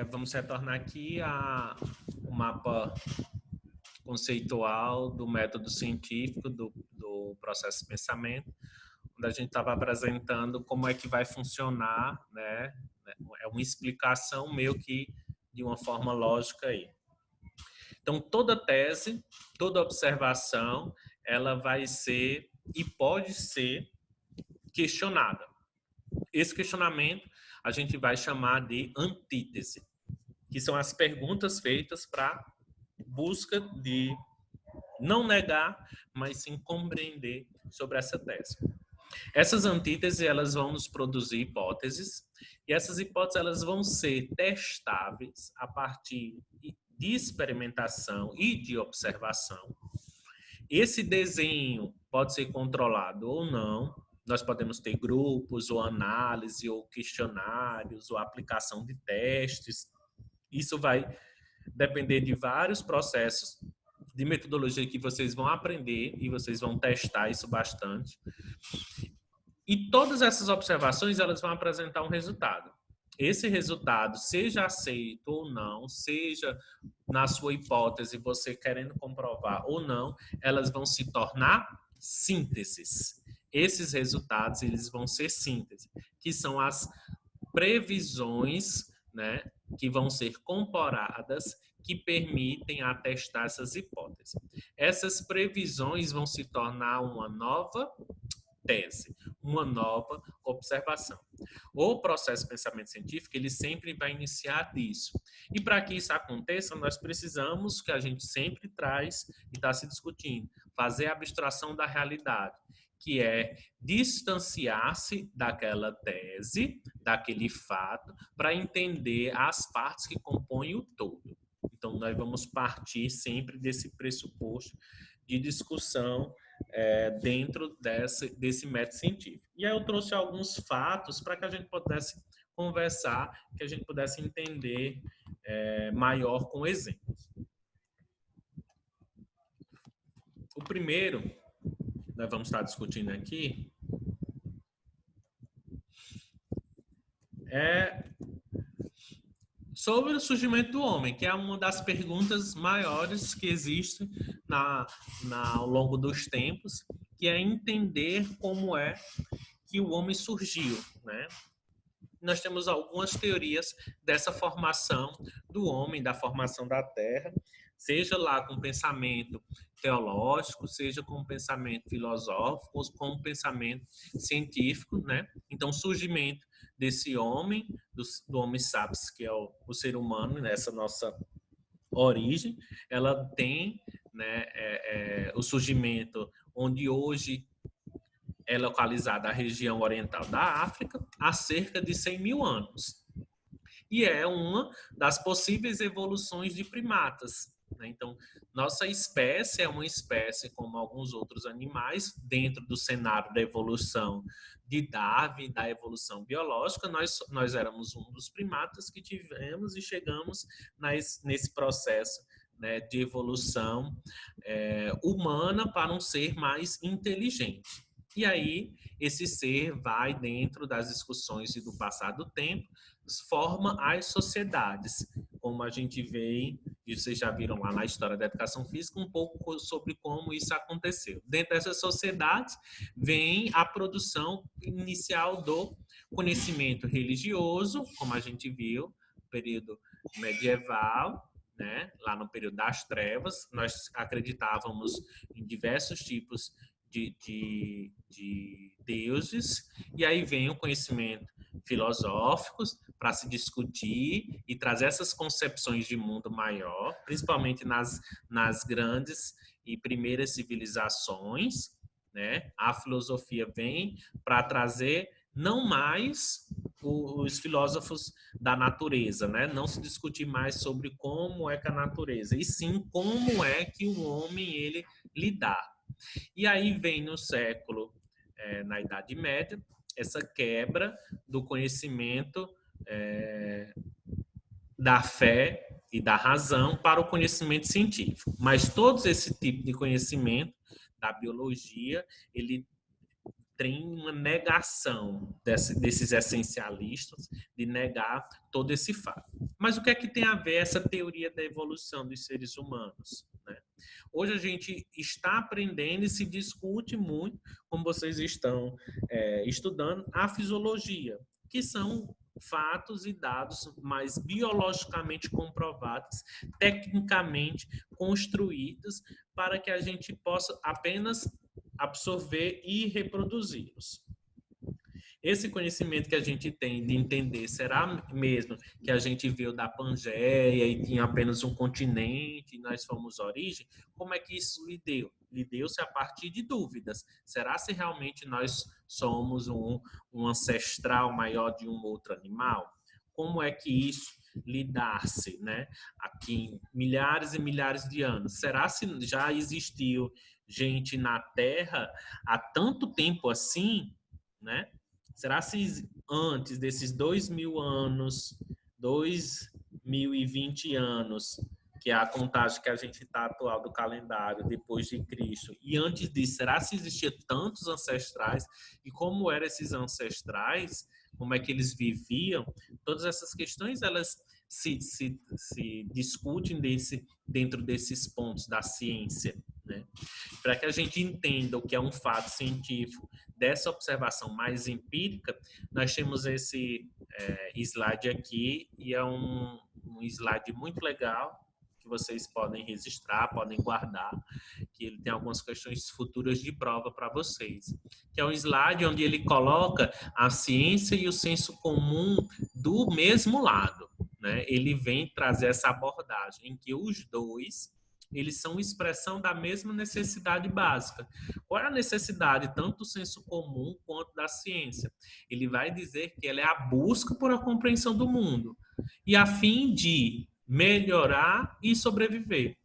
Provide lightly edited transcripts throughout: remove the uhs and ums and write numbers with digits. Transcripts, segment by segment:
Vamos retornar aqui ao mapa conceitual do método científico do processo de pensamento, onde a gente estava apresentando como é que vai funcionar, né? É uma explicação meio que de uma forma lógica aí. Então, toda tese, toda observação, ela vai ser e pode ser questionada. Esse questionamento a gente vai chamar de antítese, que são as perguntas feitas para busca de não negar, mas sim compreender sobre essa tese. Essas antíteses elas vão nos produzir hipóteses, e essas hipóteses elas vão ser testáveis a partir de experimentação e de observação. Esse desenho pode ser controlado ou não. Nós podemos ter grupos, ou análise, ou questionários, ou aplicação de testes. Isso vai depender de vários processos de metodologia que vocês vão aprender e vocês vão testar isso bastante. E todas essas observações elas vão apresentar um resultado. Esse resultado, seja aceito ou não, seja na sua hipótese você querendo comprovar ou não, elas vão se tornar sínteses. Esses resultados eles vão ser síntese, que são as previsões, né, que vão ser comparadas, que permitem atestar essas hipóteses. Essas previsões vão se tornar uma nova tese, uma nova observação. O processo de pensamento científico, ele sempre vai iniciar disso. E para que isso aconteça, nós precisamos, que a gente sempre traz e está se discutindo, fazer a abstração da realidade, que é distanciar-se daquela tese, daquele fato, para entender as partes que compõem o todo. Então, nós vamos partir sempre desse pressuposto de discussão dentro desse método científico. E aí eu trouxe alguns fatos para que a gente pudesse conversar, que a gente pudesse entender maior com exemplos. O primeiro, nós vamos estar discutindo aqui, é sobre o surgimento do homem, que é uma das perguntas maiores que existe ao longo dos tempos, que é entender como é que o homem surgiu, né? Nós temos algumas teorias dessa formação do homem, da formação da Terra, seja lá com pensamento teológico, seja com pensamento filosófico, ou com pensamento científico, né? Então, o surgimento desse homem, do Homo sapiens, que é o ser humano, nessa nossa origem, ela tem, né, o surgimento onde hoje é localizada a região oriental da África, há cerca de 100 mil anos. E é uma das possíveis evoluções de primatas. Então, nossa espécie é uma espécie como alguns outros animais, dentro do cenário da evolução de Darwin, da evolução biológica, nós éramos um dos primatas que tivemos e chegamos nesse processo, né, de evolução humana para um ser mais inteligente. E aí, esse ser vai dentro das discussões do passar do tempo, forma as sociedades, como a gente vê, e vocês já viram lá na história da educação física, um pouco sobre como isso aconteceu. Dentro dessas sociedades, vem a produção inicial do conhecimento religioso, como a gente viu, no período medieval, né? Lá no período das trevas, nós acreditávamos em diversos tipos de deuses, e aí vem o conhecimento filosóficos para se discutir e trazer essas concepções de mundo maior, principalmente nas grandes e primeiras civilizações, né? A filosofia vem para trazer não mais os filósofos da natureza, né? Não se discutir mais sobre como é que a natureza, e sim como é que o homem ele lidar. E aí vem no século, na Idade Média, essa quebra do conhecimento da fé e da razão para o conhecimento científico. Mas todo esse tipo de conhecimento da biologia, ele tem uma negação desses essencialistas de negar todo esse fato. Mas o que é que tem a ver essa teoria da evolução dos seres humanos, né? Hoje a gente está aprendendo e se discute muito, como vocês estão estudando, a fisiologia, que são fatos e dados mais biologicamente comprovados, tecnicamente construídos, para que a gente possa apenas absorver e reproduzi-los. Esse conhecimento que a gente tem de entender, será mesmo que a gente veio da Pangeia e tinha apenas um continente e nós fomos origem? Como é que isso lhe deu? Lhe deu-se a partir de dúvidas. Será se realmente nós somos um ancestral maior de um outro animal? Como é que isso lidar-se, né? Aqui milhares e milhares de anos. Será se já existiu gente na Terra há tanto tempo assim, né? Será se antes desses 2.000 anos, 2020 anos, que é a contagem que a gente está atual do calendário, depois de Cristo, e antes disso, será se existia tantos ancestrais? E como eram esses ancestrais? Como é que eles viviam? Todas essas questões, elas se discutem dentro desses pontos da ciência, né? Para que a gente entenda o que é um fato científico dessa observação mais empírica, nós temos esse slide aqui, e é um slide muito legal, que vocês podem registrar, podem guardar, que ele tem algumas questões futuras de prova para vocês. Que é um slide onde ele coloca a ciência e o senso comum do mesmo lado, né? Ele vem trazer essa abordagem em que os dois eles são expressão da mesma necessidade básica. Qual é a necessidade tanto do senso comum quanto da ciência? Ele vai dizer que ela é a busca por a compreensão do mundo e a fim de melhorar e sobreviver.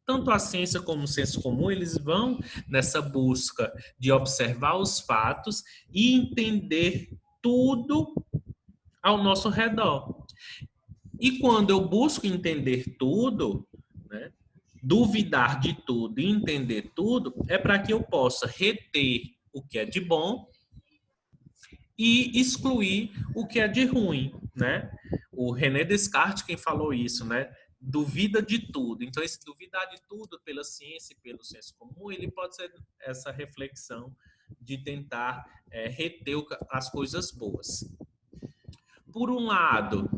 Tanto a ciência como o senso comum, eles vão nessa busca de observar os fatos e entender tudo ao nosso redor. E quando eu busco entender tudo, né, duvidar de tudo e entender tudo, é para que eu possa reter o que é de bom e excluir o que é de ruim, né? O René Descartes quem falou isso, né? Duvida de tudo. Então, esse duvidar de tudo pela ciência e pelo senso comum, ele pode ser essa reflexão de tentar reter as coisas boas. Por um lado,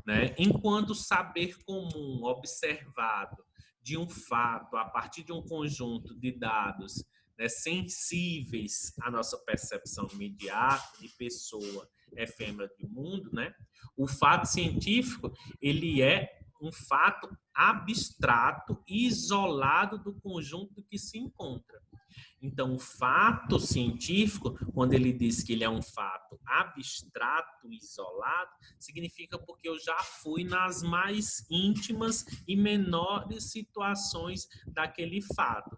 né, enquanto saber comum observado de um fato a partir de um conjunto de dados, né, sensíveis à nossa percepção imediata de pessoa efêmera do mundo, né, o fato científico ele é um fato abstrato e isolado do conjunto que se encontra. Então, o fato científico, quando ele diz que ele é um fato abstrato, isolado, significa porque eu já fui nas mais íntimas e menores situações daquele fato.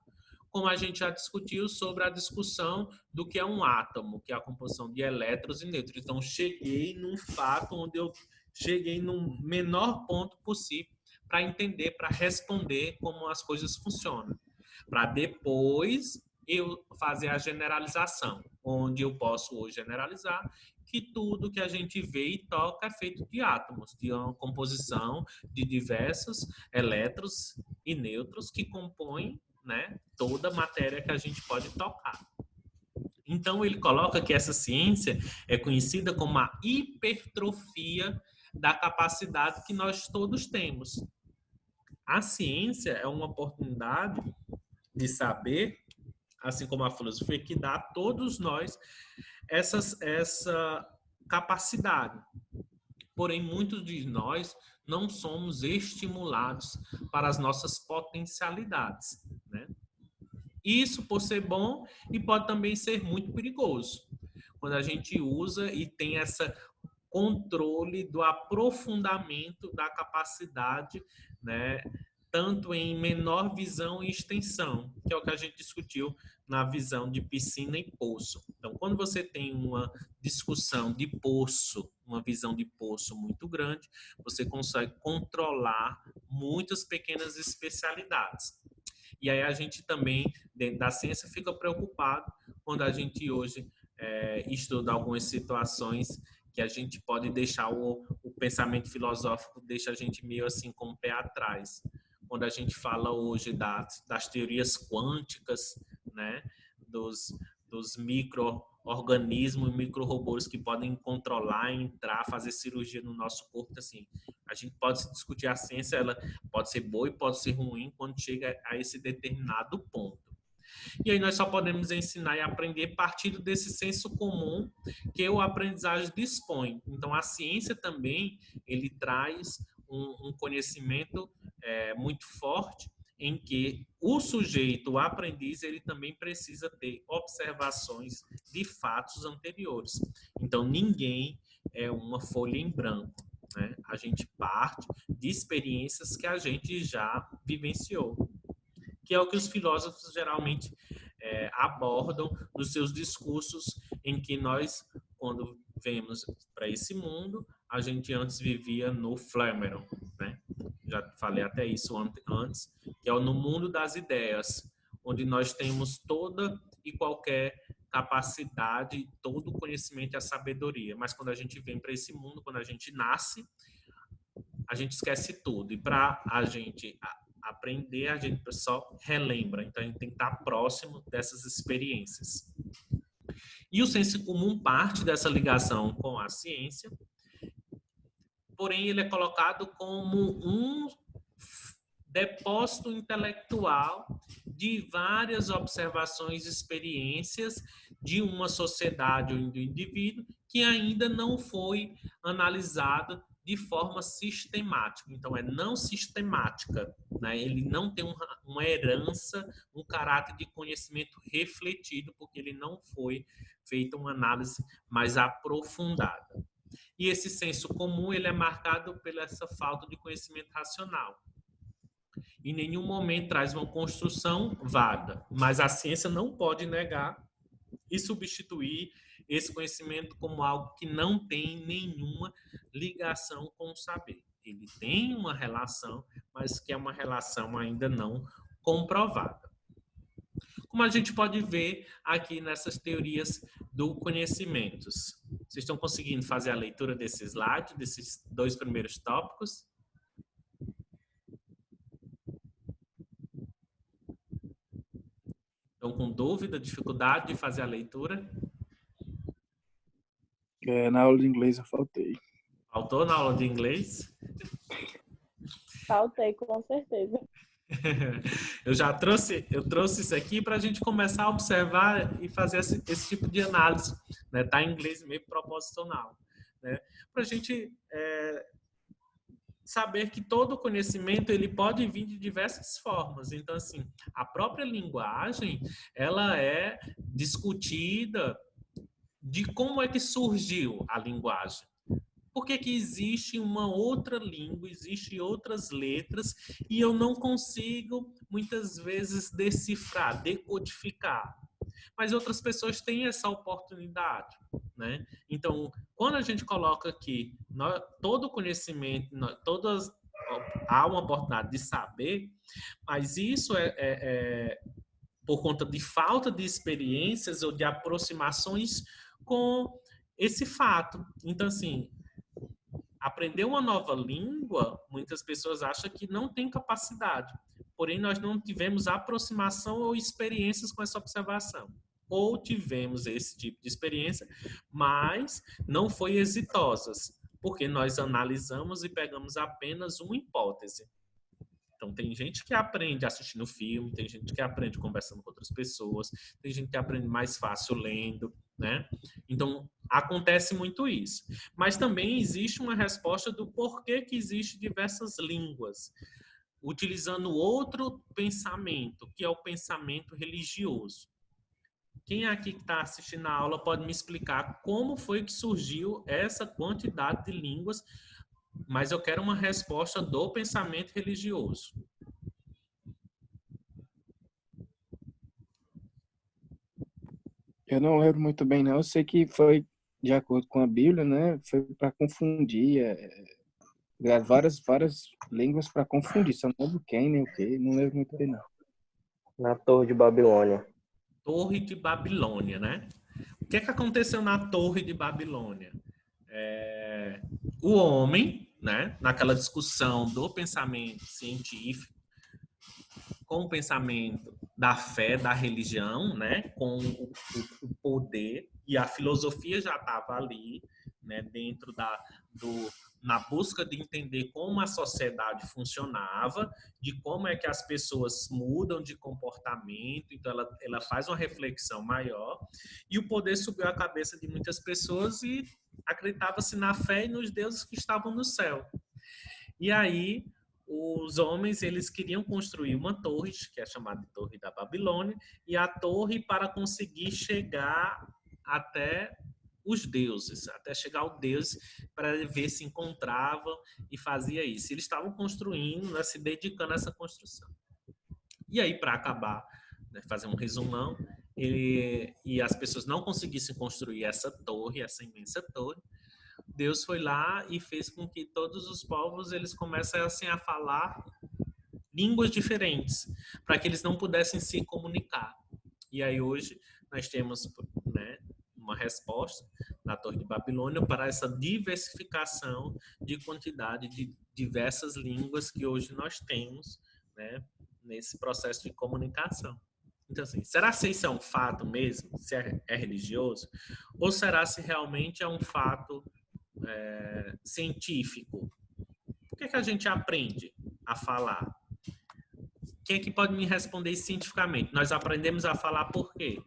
Como a gente já discutiu sobre a discussão do que é um átomo, que é a composição de elétrons e nêutrons. Então, cheguei num fato onde eu cheguei no menor ponto possível para entender, para responder como as coisas funcionam. Para depois eu fazer a generalização, onde eu posso hoje generalizar que tudo que a gente vê e toca é feito de átomos, de uma composição de diversos elétrons e nêutrons que compõem, né, toda a matéria que a gente pode tocar. Então, ele coloca que essa ciência é conhecida como a hipertrofia da capacidade que nós todos temos. A ciência é uma oportunidade de saber, assim como a filosofia, que dá a todos nós essa capacidade. Porém, muitos de nós não somos estimulados para as nossas potencialidades, né? Isso por ser bom e pode também ser muito perigoso. Quando a gente usa e tem esse controle do aprofundamento da capacidade, né, tanto em menor visão e extensão, que é o que a gente discutiu na visão de piscina e poço. Então, quando você tem uma discussão de poço, uma visão de poço muito grande, você consegue controlar muitas pequenas especialidades. E aí a gente também, dentro da ciência, fica preocupado quando a gente hoje estuda algumas situações que a gente pode deixar o pensamento filosófico, deixa a gente meio assim com o pé atrás. Quando a gente fala hoje das teorias quânticas, né, dos micro-organismos, micro-robôs que podem controlar, entrar, fazer cirurgia no nosso corpo, assim, a gente pode se discutir a ciência, ela pode ser boa e pode ser ruim quando chega a esse determinado ponto. E aí nós só podemos ensinar e aprender partindo desse senso comum que o aprendizagem dispõe. Então, a ciência também, ele traz um conhecimento muito forte em que o sujeito, o aprendiz, ele também precisa ter observações de fatos anteriores. Então, ninguém é uma folha em branco, né? A gente parte de experiências que a gente já vivenciou, que é o que os filósofos geralmente abordam nos seus discursos, em que nós, quando vemos para esse mundo, a gente antes vivia no Flêmero, né? Já falei até isso antes, que é no mundo das ideias, onde nós temos toda e qualquer capacidade, todo o conhecimento e a sabedoria. Mas quando a gente vem para esse mundo, quando a gente nasce, a gente esquece tudo. E para a gente aprender, a gente só relembra. Então, a gente tem que estar próximo dessas experiências. E o senso comum parte dessa ligação com a ciência, porém, ele é colocado como um depósito intelectual de várias observações e experiências de uma sociedade ou do indivíduo que ainda não foi analisada de forma sistemática. Então, é não sistemática, né? Ele não tem uma herança, um caráter de conhecimento refletido, porque ele não foi feita uma análise mais aprofundada. E esse senso comum, ele é marcado pela essa falta de conhecimento racional. Em nenhum momento traz uma construção vaga, mas a ciência não pode negar e substituir esse conhecimento como algo que não tem nenhuma ligação com o saber. Ele tem uma relação, mas que é uma relação ainda não comprovada. Como a gente pode ver aqui nessas teorias do conhecimento. Vocês estão conseguindo fazer a leitura desse slide, desses dois primeiros tópicos? Estão com dúvida, dificuldade de fazer a leitura? Na aula de inglês eu faltei. Faltou na aula de inglês? Faltei, com certeza. Eu trouxe isso aqui para a gente começar a observar e fazer esse tipo de análise, né? Tá em inglês meio proposicional, né? Para a gente saber que todo conhecimento ele pode vir de diversas formas. Então, assim, a própria linguagem ela é discutida de como é que surgiu a linguagem. Por que que existe uma outra língua, existem outras letras e eu não consigo, muitas vezes, decifrar, decodificar. Mas outras pessoas têm essa oportunidade, né? Então, quando a gente coloca aqui todo conhecimento, há uma oportunidade de saber, mas isso por conta de falta de experiências ou de aproximações com esse fato. Então, assim, aprender uma nova língua, muitas pessoas acham que não tem capacidade. Porém, nós não tivemos aproximação ou experiências com essa observação. Ou tivemos esse tipo de experiência, mas não foi exitosas, porque nós analisamos e pegamos apenas uma hipótese. Então, tem gente que aprende assistindo filme, tem gente que aprende conversando com outras pessoas, tem gente que aprende mais fácil lendo, né? Então, acontece muito isso. Mas também existe uma resposta do porquê que existem diversas línguas, utilizando outro pensamento, que é o pensamento religioso. Quem aqui que está assistindo a aula pode me explicar como foi que surgiu essa quantidade de línguas, mas eu quero uma resposta do pensamento religioso. Eu não lembro muito bem, não. Eu sei que foi de acordo com a Bíblia, né? Foi para confundir, várias línguas para confundir. Só não lembro quem, nem o quê. Não lembro muito bem, não. Na Torre de Babilônia. Torre de Babilônia, né? O que é que aconteceu na Torre de Babilônia? O homem, né, naquela discussão do pensamento científico com o pensamento da fé, da religião, né, com o poder, e a filosofia já estava ali, né, dentro na busca de entender como a sociedade funcionava, de como é que as pessoas mudam de comportamento, então ela faz uma reflexão maior, e o poder subiu a cabeça de muitas pessoas e acreditava-se na fé e nos deuses que estavam no céu. E aí os homens eles queriam construir uma torre, que é chamada de Torre da Babilônia, e a torre para conseguir chegar até os deuses, até chegar ao Deus, para ver se encontravam e fazia isso. Eles estavam construindo, né, se dedicando a essa construção. E aí, para acabar, né, fazer um resumão, e as pessoas não conseguissem construir essa torre, essa imensa torre, Deus foi lá e fez com que todos os povos eles começassem a falar línguas diferentes, para que eles não pudessem se comunicar. E aí hoje nós temos, né, uma resposta na Torre de Babilônia para essa diversificação de quantidade de diversas línguas que hoje nós temos, né, nesse processo de comunicação. Então, assim, será se isso é um fato mesmo, se é religioso, ou será se realmente é um fato científico? Por que a gente aprende a falar? Quem é que pode me responder isso cientificamente? Nós aprendemos a falar por quê?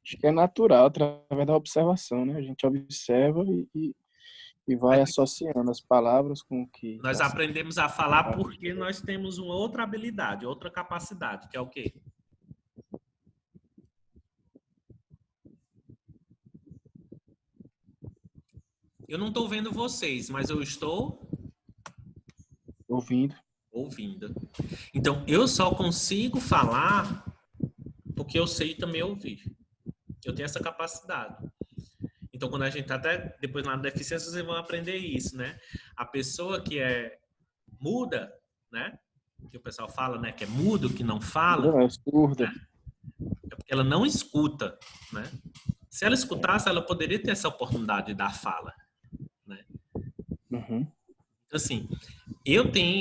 Acho que é natural, através da observação, né? A gente observa e vai associando as palavras com o que Nós aprendemos a falar porque nós temos uma outra habilidade, outra capacidade, que é o quê? Eu não estou vendo vocês, mas eu estou ouvindo. Então, eu só consigo falar porque eu sei também ouvir. Eu tenho essa capacidade. Então, quando a gente até depois lá na deficiência, vocês vão aprender isso, né? A pessoa que é muda, né? Que o pessoal fala, né? Que é mudo, que não fala. É surda. Né? É porque ela não escuta, né? Se ela escutasse, ela poderia ter essa oportunidade da fala, né? Uhum. Então, assim,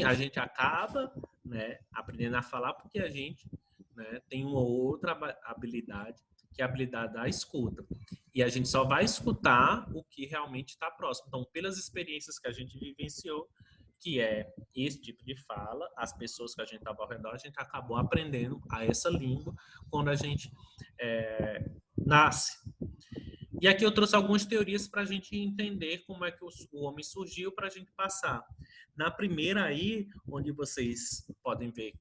a gente acaba, né, aprendendo a falar porque a gente, né, tem uma outra habilidade, que é a habilidade da escuta. E a gente só vai escutar o que realmente está próximo. Então, pelas experiências que a gente vivenciou, que é esse tipo de fala, as pessoas que a gente estava ao redor, a gente acabou aprendendo a essa língua quando a gente nasce. E aqui eu trouxe algumas teorias para a gente entender como é que o homem surgiu, para a gente passar. Na primeira aí, onde vocês podem ver,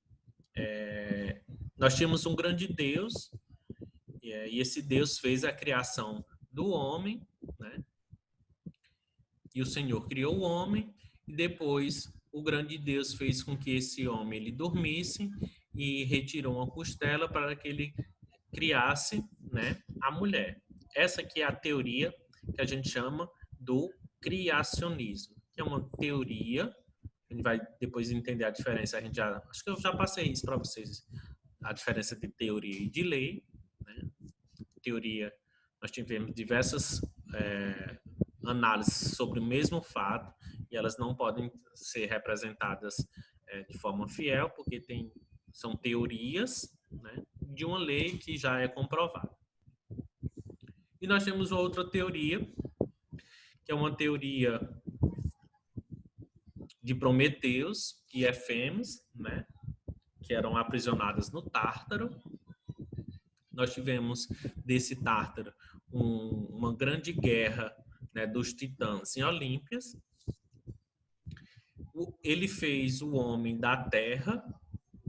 nós tínhamos um grande Deus, e esse Deus fez a criação do homem, né? E o Senhor criou o homem, e depois o grande Deus fez com que esse homem ele dormisse e retirou uma costela para que ele criasse, né, a mulher. Essa aqui é a teoria que a gente chama do criacionismo, que é uma teoria, a gente vai depois entender a diferença, acho que eu já passei isso para vocês, a diferença de teoria e de lei, né? Teoria, nós tivemos diversas análises sobre o mesmo fato, e elas não podem ser representadas de forma fiel, porque são teorias, né, de uma lei que já é comprovada. E nós temos outra teoria, que é uma teoria de Prometeus e Efêmes, né, que eram aprisionadas no Tártaro. Nós tivemos desse Tártaro uma grande guerra, né, dos titãs em Olímpias. Ele fez o homem da terra,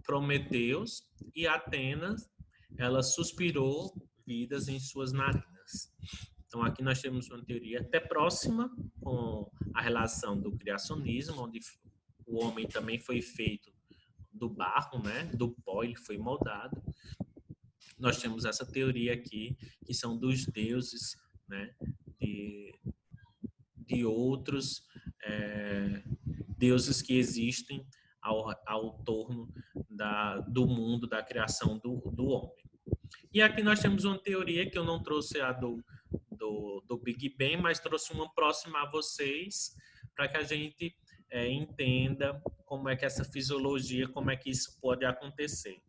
Prometeus, e Atenas, ela suspirou vidas em suas narinas. Então, aqui nós temos uma teoria até próxima com a relação do criacionismo, onde o homem também foi feito do barro, né? Do pó, ele foi moldado. Nós temos essa teoria aqui, que são dos deuses, né? De outros deuses que existem ao torno do mundo, da criação do homem. E aqui nós temos uma teoria que eu não trouxe a do Big Bang, mas trouxe uma próxima a vocês, para que a gente entenda como é que essa fisiologia, como é que isso pode acontecer,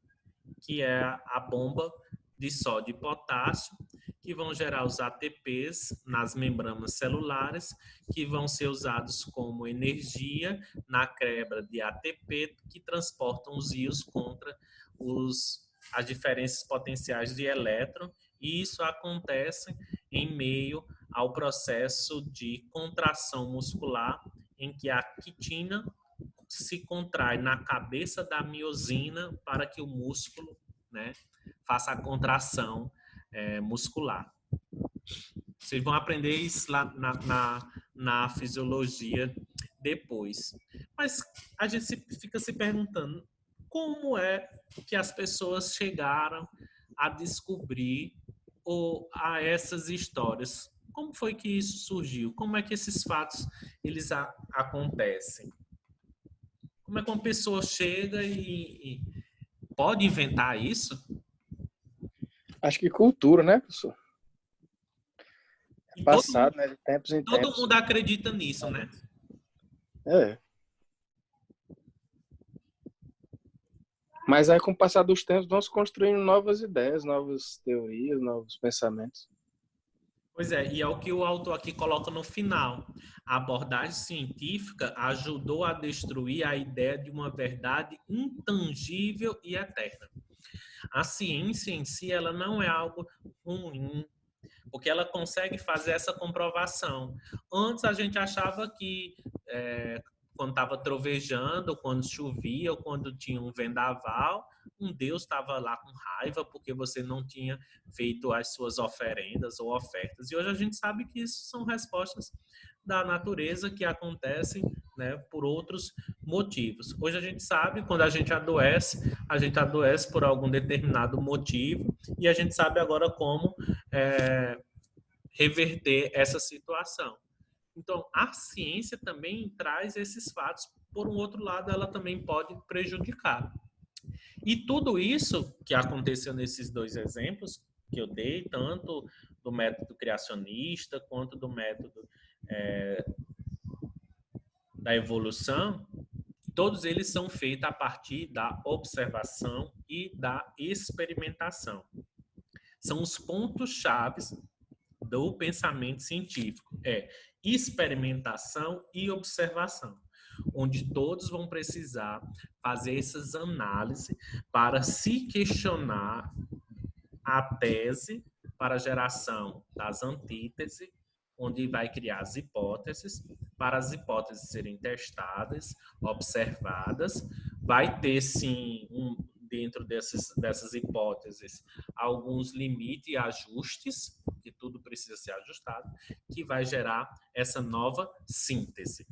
que é a bomba de sódio e potássio, que vão gerar os ATPs nas membranas celulares, que vão ser usados como energia na quebra de ATP, que transportam os íons contra as diferenças potenciais de elétron, e isso acontece em meio ao processo de contração muscular, em que a quitina se contrai na cabeça da miosina para que o músculo, né, faça a contração muscular. Vocês vão aprender isso lá na fisiologia depois. Mas a gente fica se perguntando como é que as pessoas chegaram a descobrir a essas histórias. Como foi que isso surgiu? Como é que esses fatos eles acontecem? Como é que uma pessoa chega e pode inventar isso? Acho que cultura, né, professor? E Passado, né? De tempos em todo tempos. mundo acredita nisso, né? É. Mas aí, com o passar dos tempos, vão se construindo novas ideias, novas teorias, novos pensamentos. Pois é, e é o que o autor aqui coloca no final. A abordagem científica ajudou a destruir a ideia de uma verdade intangível e eterna. A ciência em si, ela não é algo ruim, porque ela consegue fazer essa comprovação. Antes a gente achava que quando estava trovejando, quando chovia, ou quando tinha um vendaval, um Deus estava lá com raiva porque você não tinha feito as suas oferendas ou ofertas. E hoje a gente sabe que isso são respostas da natureza que acontecem, né, por outros motivos. Hoje a gente sabe, quando a gente adoece por algum determinado motivo, e a gente sabe agora como reverter essa situação. Então, a ciência também traz esses fatos. Por um outro lado, ela também pode prejudicar. E tudo isso que aconteceu nesses dois exemplos que eu dei, tanto do método criacionista quanto do método da evolução, todos eles são feitos a partir da observação e da experimentação. São os pontos-chave do pensamento científico. Experimentação e observação, onde todos vão precisar fazer essas análises para se questionar a tese para a geração das antíteses, onde vai criar as hipóteses, para as hipóteses serem testadas, observadas. Vai ter, sim, dentro dessas hipóteses, alguns limites e ajustes, que tudo precisa ser ajustado, que vai gerar essa nova síntese.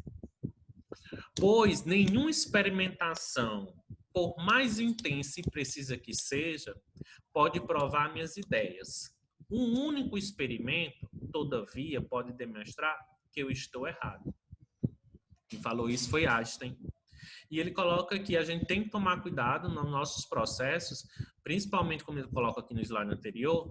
Pois nenhuma experimentação, por mais intensa e precisa que seja, pode provar minhas ideias. Um único experimento, todavia, pode demonstrar que eu estou errado. Quem falou isso foi Einstein. E ele coloca que a gente tem que tomar cuidado nos nossos processos, principalmente como ele coloca aqui no slide anterior,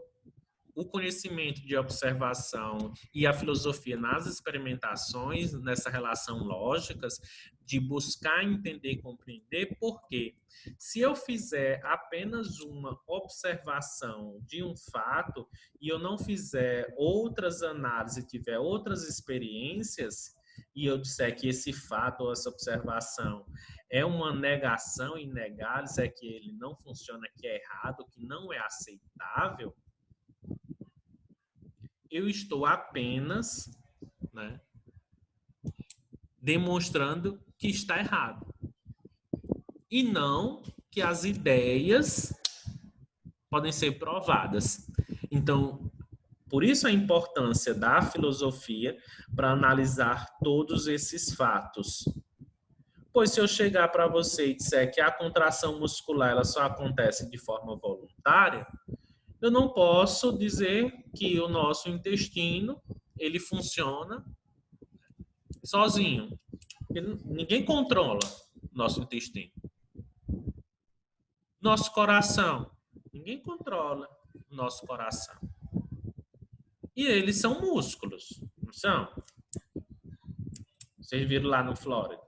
o conhecimento de observação e a filosofia nas experimentações, nessa relação lógicas, de buscar entender e compreender, porque se eu fizer apenas uma observação de um fato e eu não fizer outras análises, tiver outras experiências, e eu disser que esse fato ou essa observação é uma negação inegável, é que ele não funciona, que é errado, que não é aceitável, eu estou apenas, né, demonstrando que está errado. E não que as ideias podem ser provadas. Então, por isso a importância da filosofia para analisar todos esses fatos. Pois se eu chegar para você e disser que a contração muscular ela só acontece de forma voluntária, eu não posso dizer que o nosso intestino ele funciona sozinho. Ninguém controla nosso intestino. Nosso coração, ninguém controla. o nosso coração. E eles são músculos, não são? Vocês viram lá no Flórida.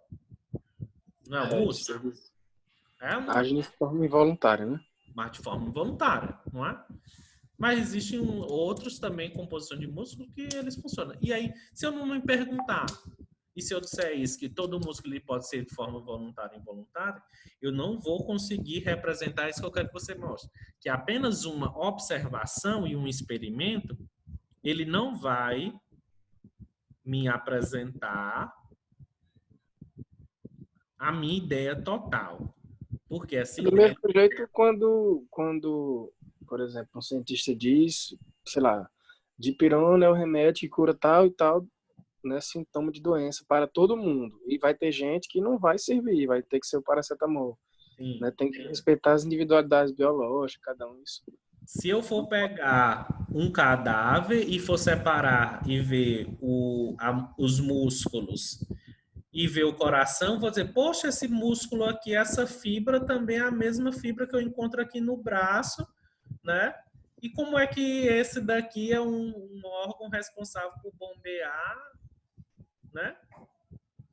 Não é um músculo? É um Agem de forma involuntária, né? mas de forma involuntária, não é? Mas existem outros também, composição de músculo, que eles funcionam. E aí, se eu não me perguntar, e se eu disser isso, que todo músculo ele pode ser de forma voluntária e involuntária, eu não vou conseguir representar isso que eu quero que você mostre. Que apenas uma observação e um experimento, ele não vai me apresentar a minha ideia total. Porque essa Do ideia... mesmo jeito, quando, por exemplo, um cientista diz, sei lá, dipirona é o remédio que cura tal e tal, né, sintoma de doença para todo mundo. E vai ter gente que não vai servir, vai ter que ser o paracetamol. Sim. Né? Tem que respeitar as individualidades biológicas, cada um isso. Se eu for pegar um cadáver e for separar e ver os músculos e ver o coração, vou dizer, poxa, esse músculo aqui, essa fibra também é a mesma fibra que eu encontro aqui no braço, né? E como é que esse daqui é um órgão responsável por bombear, né?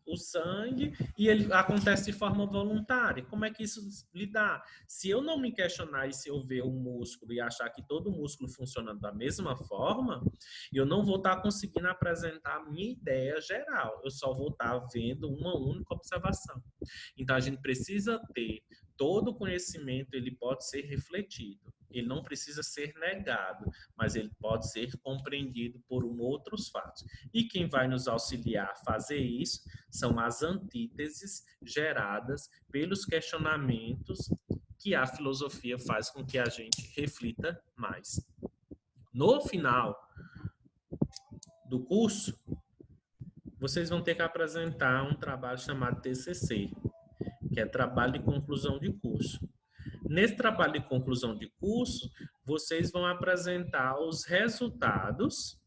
O sangue e ele acontece de forma voluntária. Como é que isso lidar? Se eu não me questionar e se eu ver um músculo e achar que todo músculo funciona da mesma forma, eu não vou estar conseguindo apresentar a minha ideia geral. Eu só vou estar vendo uma única observação. Então a gente precisa ter todo o conhecimento, ele pode ser refletido. Ele não precisa ser negado, mas ele pode ser compreendido por outros fatos. E quem vai nos auxiliar a fazer isso são as antíteses geradas pelos questionamentos que a filosofia faz com que a gente reflita mais. No final do curso, vocês vão ter que apresentar um trabalho chamado TCC, que é trabalho de conclusão de curso. Nesse trabalho de conclusão de curso, vocês vão apresentar os resultados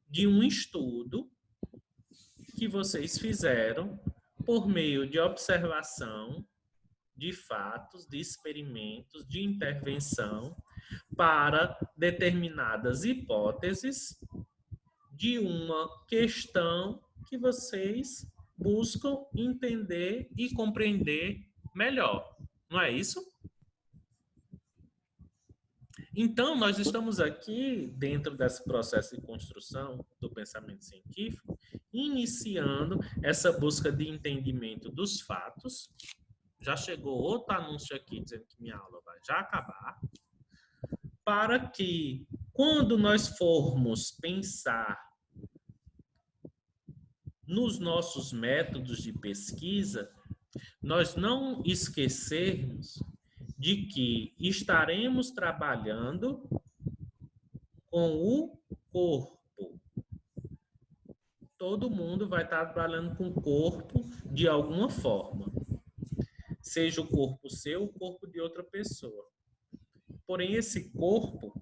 de um estudo que vocês fizeram por meio de observação, de fatos, de experimentos, de intervenção para determinadas hipóteses de uma questão que vocês buscam entender e compreender melhor. Não é isso? Então, nós estamos aqui, dentro desse processo de construção do pensamento científico, iniciando essa busca de entendimento dos fatos. Já chegou outro anúncio aqui dizendo que minha aula vai já acabar. Para que, quando nós formos pensar nos nossos métodos de pesquisa, nós não esquecermos de que estaremos trabalhando com o corpo. Todo mundo vai estar trabalhando com o corpo de alguma forma. Seja o corpo seu, o corpo de outra pessoa. Porém, esse corpo,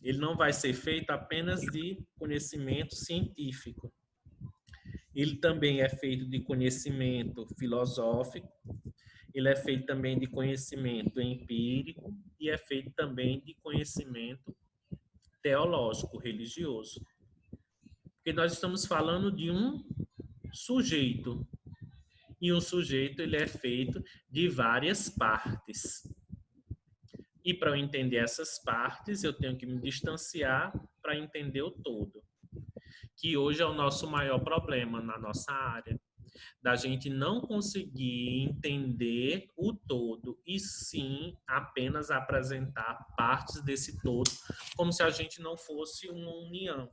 ele não vai ser feito apenas de conhecimento científico. Ele também é feito de conhecimento filosófico, ele é feito também de conhecimento empírico e é feito também de conhecimento teológico, religioso. Porque nós estamos falando de um sujeito. E um sujeito ele é feito de várias partes. E para eu entender essas partes, eu tenho que me distanciar para entender o todo. Que hoje é o nosso maior problema na nossa área. Da gente não conseguir entender o todo e sim apenas apresentar partes desse todo, como se a gente não fosse uma união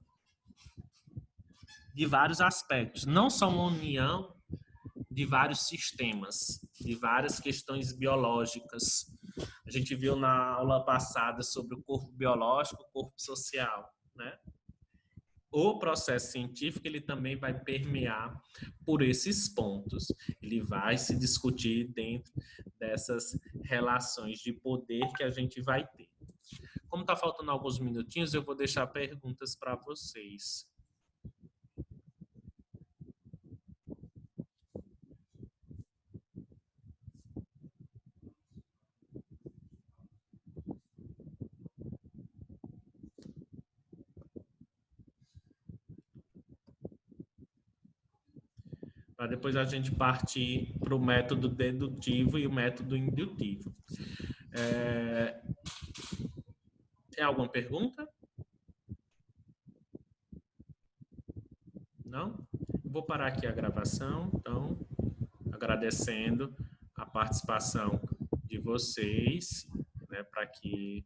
de vários aspectos, não só uma união de vários sistemas, de várias questões biológicas. A gente viu na aula passada sobre o corpo biológico, o corpo social, né? O processo científico ele também vai permear por esses pontos. Ele vai se discutir dentro dessas relações de poder que a gente vai ter. Como está faltando alguns minutinhos, eu vou deixar perguntas para vocês. para depois a gente partir para o método dedutivo e o método indutivo. Tem alguma pergunta? Não? Eu vou parar aqui a gravação, então, agradecendo a participação de vocês, né, para que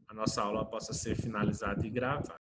a nossa aula possa ser finalizada e gravada.